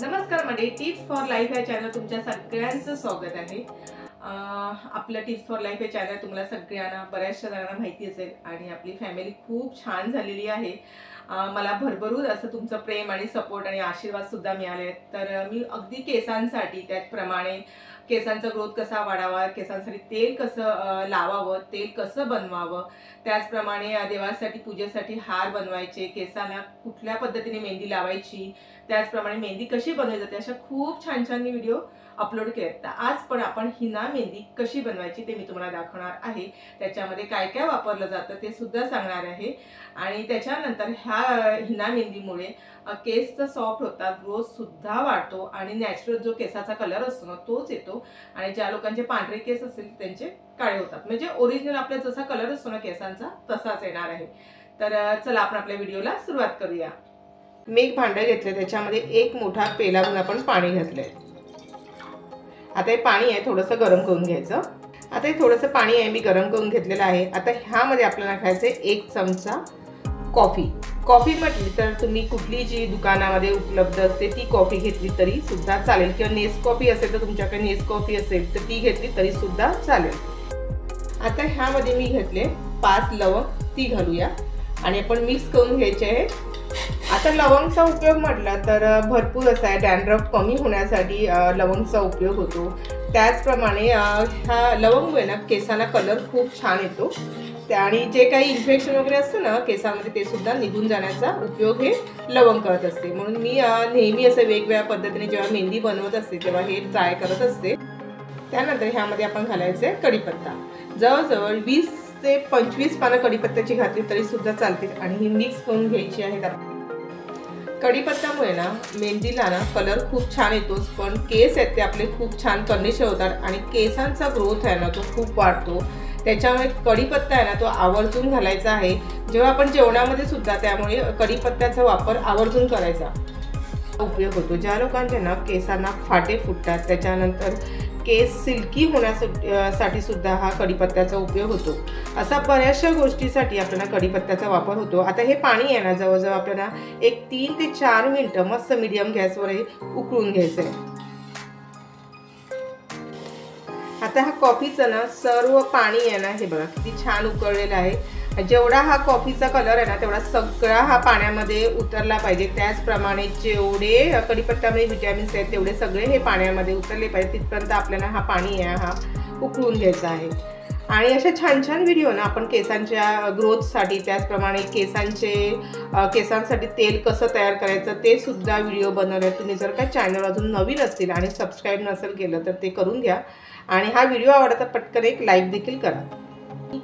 नमस्कार मंडळी, tips for life या चॅनल तुमच्या सगळ्यांचं स्वागत आहे। आपलं टिप्स फॉर लाईफ हे चॅनल तुम्हाला सगळ्यांना बऱ्याचशा जणांना माहिती असेल आणि आपली फॅमिली खूप छान झालेली आहे। मला भरभरून असं तुमचं प्रेम आणि सपोर्ट आणि आशीर्वाद सुद्धा मिळाले। तर मी अगदी केसांसाठी त्याचप्रमाणे केसांचा ग्रोथ कसा वाढावा, केसांसाठी तेल कसं लावावं, तेल कसं बनवावं, त्याचप्रमाणे देवासाठी पूजेसाठी हार बनवायचे, केसांना कुठल्या पद्धतीने मेहंदी लावायची, त्याचप्रमाणे मेहंदी कशी बनवायची, अशा खूप छान छान मी व्हिडिओ अपलोड केलेत। तर आज पण आपण हिना मेहंदी कशी बनवायची ते मी तुम्हाला दाखवणार आहे। त्याच्यामध्ये काय काय वापरलं जातं ते सुद्धा सांगणार आहे। आणि त्याच्यानंतर ह्या हिना मेहंदीमुळे केस तर सॉफ्ट होतात, ग्रोथ सुद्धा वाढतो आणि नॅचरल जो केसाचा कलर असतो ना तोच येतो। आणि ज्या लोकांचे पांढरे केस असतील त्यांचे काळे होतात, म्हणजे ओरिजिनल आपला जसा कलर असतो ना केसांचा तसाच येणार आहे। तर चला आपण आपल्या व्हिडिओला सुरुवात करूया। मी एक भांडं घेतले, त्याच्यामध्ये एक मोठा पेलावून आपण पाणी घातलंय। आता हे पाणी आहे थोडंसं गरम करून घ्यायचं। आता हे थोडंसं पाणी आहे मी गरम करून घेतलेलं आहे। आता ह्यामध्ये आपल्याला टाकायचे 1 चमचा कॉफी म्हटली तर तुम्ही कुठली जी दुकानामध्ये उपलब्ध असते ती कॉफी घेतली तरी सुद्धा चालेल, किंवा नेसकॉफी असेल तर तुमच्याकडे नेसकॉफी असेल तर ती घेतली तरी सुद्धा चालेल। आता ह्यामध्ये मी घेतले 5 लवंग, ती घालूया आणि आपण मिक्स करून घ्यायचे आहे। आता लवंगचा उपयोग म्हटला तर भरपूर असा आहे, डॅन्ड्रफ कमी होण्यासाठी लवंगचा उपयोग होतो। त्याचप्रमाणे ह्या लवंगमुळे ना केसांना कलर खूप छान येतो आणि जे काही इन्फेक्शन वगैरे असतं ना केसांमध्ये ते सुद्धा निघून जाण्याचा उपयोग हे लवंग करत असते। म्हणून मी नेहमी असं वेगवेगळ्या पद्धतीने जेव्हा मेहंदी बनवत असते तेव्हा हे ट्राय करत असते। त्यानंतर ह्यामध्ये आपण घालायचे कढीपत्ता, जवळजवळ 20 ते 25 पानं कढीपत्त्याची घातली तरी सुद्धा चालतील आणि ही मिक्स करून घ्यायची आहे। कढीपत्त्यामुळे ना मेहंदीला ना कलर खूप छान येतो, पण केस आहेत ते आपले खूप छान कर्निश होतात आणि केसांचा ग्रोथ आहे ना तो खूप वाढतो। त्याच्यामुळे कढीपत्ता आहे ना तो आवर्जून घालायचा आहे जेव्हा आपण जेवणामध्ये सुद्धा, त्यामुळे कढीपत्त्याचा वापर आवर्जून करायचा उपयोग होतो। ज्या लोकांचे ना केसांना फाटे फुटतात, त्याच्यानंतर केस सिल्की होण्यासाठी सुद्धा हा कढीपत्त्याचा उपयोग होतो। असा बऱ्याचशा गोष्टीसाठी आपल्याला कढीपत्त्याचा वापर होतो। आता हे पाणी आहे ना जवळजवळ आपल्याला एक 3 ते 4 मिनिटं मस्त मीडियम गॅसवर हे उकळून घ्यायचं आहे। आता हा कॉफीचा ना सर्व पाणी आहे ना हे बघा किती छान उकळलेलं आहे। जेवढा हा कॉफीचा कलर आहे ना तेवढा सगळा हा पाण्यामध्ये उतरला पाहिजे। त्याचप्रमाणे जेवढे कढीपत्त्यामध्ये विटॅमिन्स आहेत तेवढे सगळे हे पाण्यामध्ये उतरले पाहिजे, तिथपर्यंत आपल्याला हा पाणी आहे हा उकळून घ्यायचा आहे। आणि अशा छान छान व्हिडिओ ना आपण केसांच्या ग्रोथसाठी, त्याचप्रमाणे केसांसाठी तेल कसं तयार करायचं ते सुद्धा व्हिडिओ बनवले। तुम्ही जर का चॅनल अजून नवीन असतील आणि सबस्क्राईब नसेल केलं तर ते करून घ्या आणि हा व्हिडिओ आवडला तर पटकन एक लाईक देखील करा।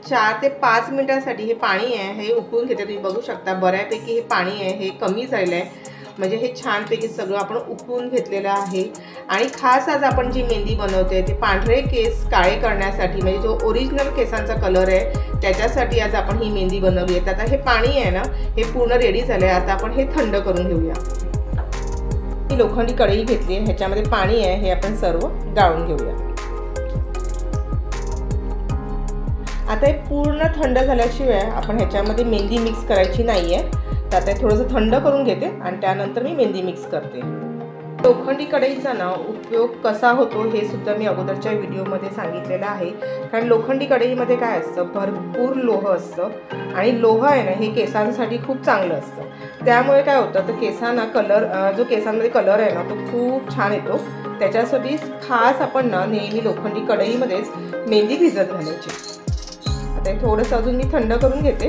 4 ते 5 मिनिटांसाठी हे पाणी आहे हे उकळून घेते। तुम्ही बघू शकता बऱ्यापैकी हे पाणी आहे हे कमी झालेलं आहे, म्हणजे हे छानपैकी सगळं आपण उकळून घेतलेलं आहे। आणि खास आज आपण जी मेहंदी बनवते ते पांढरे केस काळे करण्यासाठी, म्हणजे जो ओरिजिनल केसांचा कलर आहे त्याच्यासाठी आज आपण ही मेहंदी बनवली आहे। आता हे पाणी आहे ना हे पूर्ण रेडी झालं आहे, आता आपण हे थंड करून घेऊया। ही लोखंडी कढई घेतली आहे, ह्याच्यामध्ये पाणी आहे हे आपण सर्व गाळून घेऊया। आता हे पूर्ण थंड झाल्याशिवाय आपण ह्याच्यामध्ये मेहंदी मिक्स करायची नाही आहे। तर आता थोडंसं थंड करून घेते आणि त्यानंतर मी मेहंदी मिक्स करते। लोखंडी कढईचा ना उपयोग कसा होतो हे सुद्धा मी अगोदरच्या व्हिडिओमध्ये सांगितलेलं आहे। कारण लोखंडी कढईमध्ये काय असतं, भरपूर लोह असतं आणि लोह आहे ना हे केसांसाठी खूप चांगलं असतं। त्यामुळे काय होतं तर केसांना कलर, जो केसांमध्ये कलर आहे ना तो खूप छान येतो। त्याच्यासाठी खास आपण ना नेहमी लोखंडी कढईमध्येच मेहंदी भिजत घालायची। आता हे थोडंसं अजून मी थंड करून घेते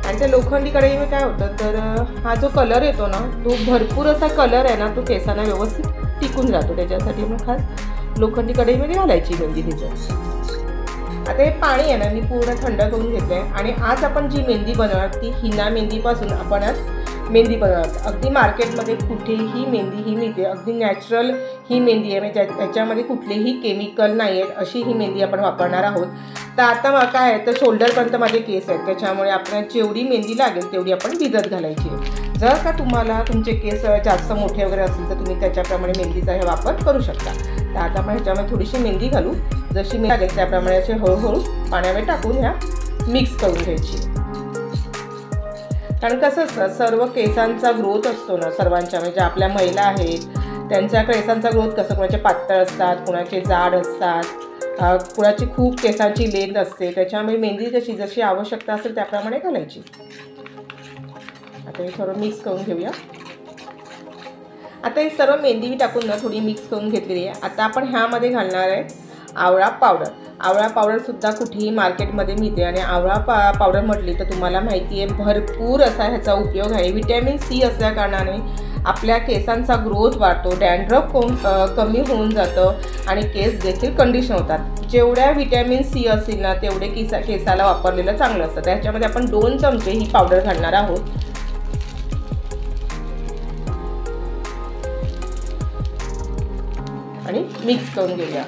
आणि त्या लोखंडी कढईमध्ये काय होतं तर हा जो कलर येतो ना तो भरपूर असा कलर आहे ना तो केसांना व्यवस्थित टिकून जातो। त्याच्यासाठी मग खास लोखंडी कढईमध्ये घालायची मेहंदी भिजत। आता हे पाणी आहे ना मी पूर्ण थंड करून घेतलं आहे आणि आज आपण जी मेहंदी बनवणार ती हिना मेहंदीपासून आपण आज मेहंदी बनवणार। अगदी मार्केटमध्ये कुठेही मेहंदी ही मिळते, अगदी नॅचरल ही मेहंदी आहे, म्हणजे त्याच्यामध्ये कुठलेही केमिकल नाही आहेत अशी ही मेहंदी आपण वापरणार आहोत। तर आता काय आहे तर शोल्डरपर्यंत माझे केस आहेत, त्याच्यामुळे आपल्याला जेवढी मेहंदी लागेल तेवढी आपण भिजत घालायची। जर का तुम्हाला तुमचे केस जास्त मोठे वगैरे असतील तर तुम्ही त्याच्याप्रमाणे मेहंदीचा हे वापर करू शकता। तर आता आपण ह्याच्यामध्ये थोडीशी मेहंदी घालू, जशी मेहंदी लागेल त्याप्रमाणे असे हळूहळू पाण्यामध्ये टाकून ह्या मिक्स करून घ्यायची। कारण कसं असतं, सर्व केसांचा ग्रोथ असतो ना सर्वांच्या, म्हणजे आपल्या महिला आहेत त्यांच्या केसांचा ग्रोथ कसं, कुणाचे पातळ असतात, कुणाचे जाड असतात, कुणाची खूप केसांची लेंथ असते, त्याच्यामुळे मेहंदी जशी आवश्यकता असेल त्याप्रमाणे घालायची. आता हे थोडं मिक्स करून घेऊया. आता हे सर्व मेहंदी टाकून ना थोडी मिक्स करून घेतलेली आहे. आता आपण ह्यामध्ये घालणार आहे आवळा पावडर. आवळा पावडरसुद्धा कुठेही मार्केटमध्ये मिळते आणि आवळा पावडर म्हटली तर तुम्हाला माहिती आहे भरपूर असा ह्याचा उपयोग आहे. व्हिटॅमिन सी असल्या कारणाने आपल्या केसांचा ग्रोथ वाढतो, डॅन्ड्रफ कमी होऊन जातं आणि केस देखील कंडिशन होतात. जेवढ्या व्हिटॅमिन सी असतील ना तेवढे केसाला वापरलेलं चांगलं असतं. त्याच्यामध्ये आपण 2 चमचे ही पावडर घालणार आहोत. आणि मिक्स करून घेऊया.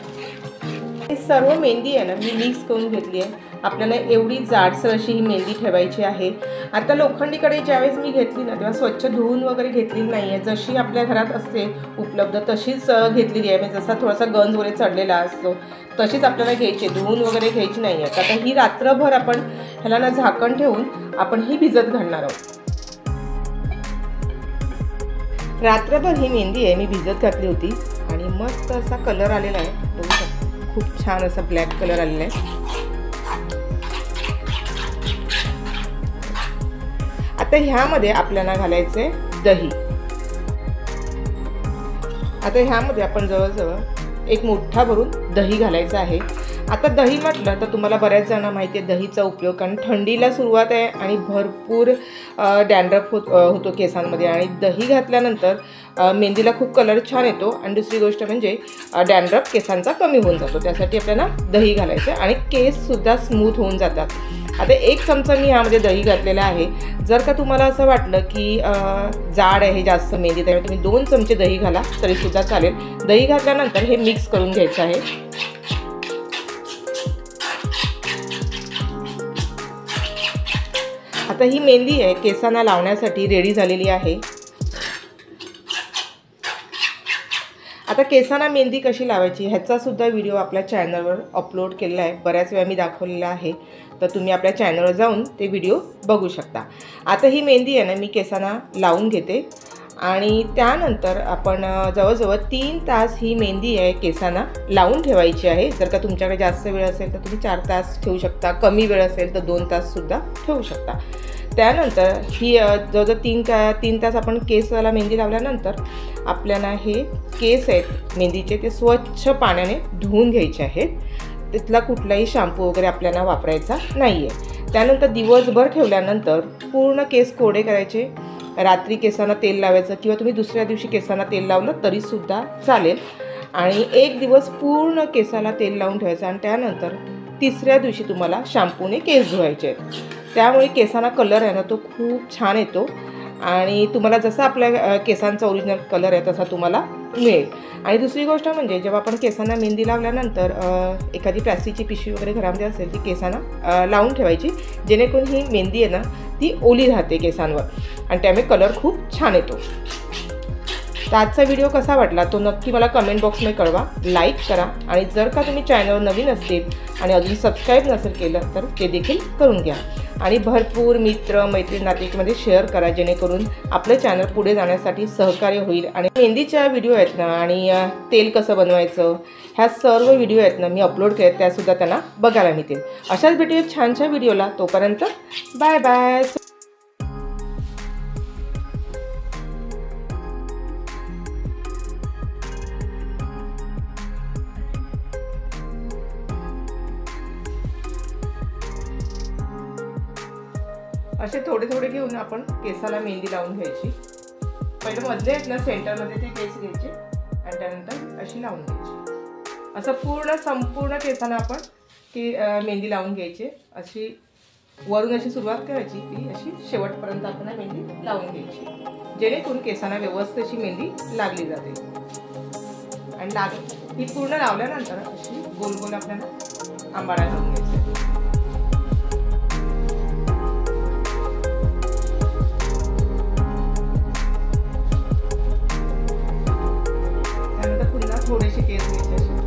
हे सर्व मेहंदी आहे ना मी मिक्स करून घेतली आहे. आपल्याला एवढी जाडसर अशी ही मेहंदी ठेवायची आहे. आता लोखंडीकडे ज्यावेळेस मी घेतली ना तेव्हा स्वच्छ धुवून वगैरे घेतलेली नाही आहे, जशी आपल्या घरात असते उपलब्ध तशीच घेतलेली आहे. म्हणजे जसा थोडासा गंज वगैरे चढलेला असतो तशीच आपल्याला घ्यायची, धुवून वगैरे घ्यायची नाही आहे. आता ही रात्रभर आपण ह्याला ना झाकण ठेवून आपण ही भिजत घालणार आहोत. रात्रभर ही मेहंदी आहे मी भिजत घातली होती आणि मस्त असा कलर आलेला आहे. बघू शकता खूप छान असा ब्लॅक कलर आलेला आहे. आता ह्यामध्ये आपल्याला घालायचं आहे दही. आता ह्यामध्ये आपण जवळजवळ एक मोठा भरून दही घालायचं आहे. आता दही म्हटलं तर तुम्हाला बऱ्याच जणांना माहिती आहे दहीचा उपयोग, कारण थंडीला सुरुवात आहे आणि भरपूर डॅन्ड्रफ होतो केसांमध्ये आणि दही घातल्यानंतर मेहंदीला खूप कलर छान येतो आणि दुसरी गोष्ट म्हणजे डॅन्ड्रफ केसांचा कमी होऊन जातो. त्यासाठी आपल्याला दही घालायचं आणि केससुद्धा स्मूथ होऊन जातात. आता 1 चमचा मी ह्यामध्ये दही घातलेला आहे. जर का तुम्हाला असं वाटलं की जाड आहे जास्त मेहंदी त्यामुळे तुम्ही 2 चमचे दही घाला तरीसुद्धा चालेल. दही घातल्यानंतर हे मिक्स करून घ्यायचं आहे. आता ही मेहंदी आहे केसांना लावण्यासाठी रेडी झालेली आहे. आता केसांना मेहंदी कशी लावायची ह्याचा सुद्धा व्हिडिओ आपल्या चॅनलवर अपलोड केलेला आहे. बऱ्याच वेळा मी दाखवलेला आहे, तर तुम्ही आपल्या चॅनलवर जाऊन ते व्हिडिओ बघू शकता. आता ही मेहंदी आहे ना मी केसांना लावून घेते आणि त्यानंतर आपण जवळजवळ 3 तास ही मेहंदी आहे केसांना लावून ठेवायची आहे. जर का तुमच्याकडे जास्त वेळ असेल तर तुम्ही 4 तास ठेवू शकता, कमी वेळ असेल तर 2 ताससुद्धा ठेवू शकता. त्यानंतर ही जवळजवळ 3 तास आपण केसाला मेहंदी लावल्यानंतर आपल्याला हे केस आहेत मेहंदीचे ते स्वच्छ पाण्याने धुवून घ्यायचे आहेत. तिथला कुठलाही शॅम्पू वगैरे आपल्याला वापरायचा नाही आहे. त्यानंतर दिवसभर ठेवल्यानंतर पूर्ण केस कोरडे करायचे. रात्री केसांना तेल लावायचं किंवा तुम्ही दुसऱ्या दिवशी केसांना तेल लावलं तरीसुद्धा चालेल. आणि 1 दिवस पूर्ण केसाला तेल लावून ठेवायचं आणि त्यानंतर 3ऱ्या दिवशी तुम्हाला शॅम्पूने केस धुवायचे आहेत. त्यामुळे केसांना कलर आहे ना तो खूप छान येतो आणि तुम्हाला जसा आपल्या केसांचा ओरिजिनल कलर आहे तसा तुम्हाला मिळेल. आणि दुसरी गोष्ट म्हणजे जेव्हा आपण केसांना मेहंदी लावल्यानंतर एखादी प्लास्टिकची पिशवी वगैरे घरामध्ये असेल ती केसांना लावून ठेवायची, जेणेकरून ही मेहंदी आहे ना ती ओली राहते केसांवर आणि त्यामुळे कलर खूप छान येतो. तर आजचा व्हिडिओ कसा वाटला तो नक्की मला कमेंट बॉक्समध्ये कळवा, लाईक करा आणि जर का तुम्ही चॅनलवर नवीन असतील आणि अजून सबस्क्राईब नसेल केलं तर ते देखील करून घ्या आणि भरपूर मित्र मैत्रीण नातेवाईकांमध्ये शेअर करा, जेणेकरून आपलं चॅनल पुढे जाण्यासाठी सहकार्य होईल. आणि मेहंदीच्या व्हिडिओ आहेत ना आणि तेल कसं बनवायचं ह्या सर्व व्हिडिओ आहेत ना मी अपलोड केले, त्यासुद्धा त्यांना बघायला मिळतील. अशाच भेटूया छानशा व्हिडिओला. तोपर्यंत बाय बाय. असे थोडे थोडे घेऊन आपण केसाला मेहंदी लावून घ्यायची. पहिले मधले आहेत ना सेंटरमध्ये ते केस घ्यायचे आणि त्यानंतर अशी लावून घ्यायची. असं संपूर्ण केसाला आपण ती मेहंदी लावून घ्यायची. अशी वरून अशी सुरुवात करायची ती अशी शेवटपर्यंत आपण मेहंदी लावून घ्यायची, जेणेकरून केसांना व्यवस्थित अशी मेहंदी लागली जाते. आणि ही पूर्ण लावल्यानंतर अशी गोल गोल आपल्याला आंबाडा लावून घ्यायचा. थोडेसे केस घ्यायचे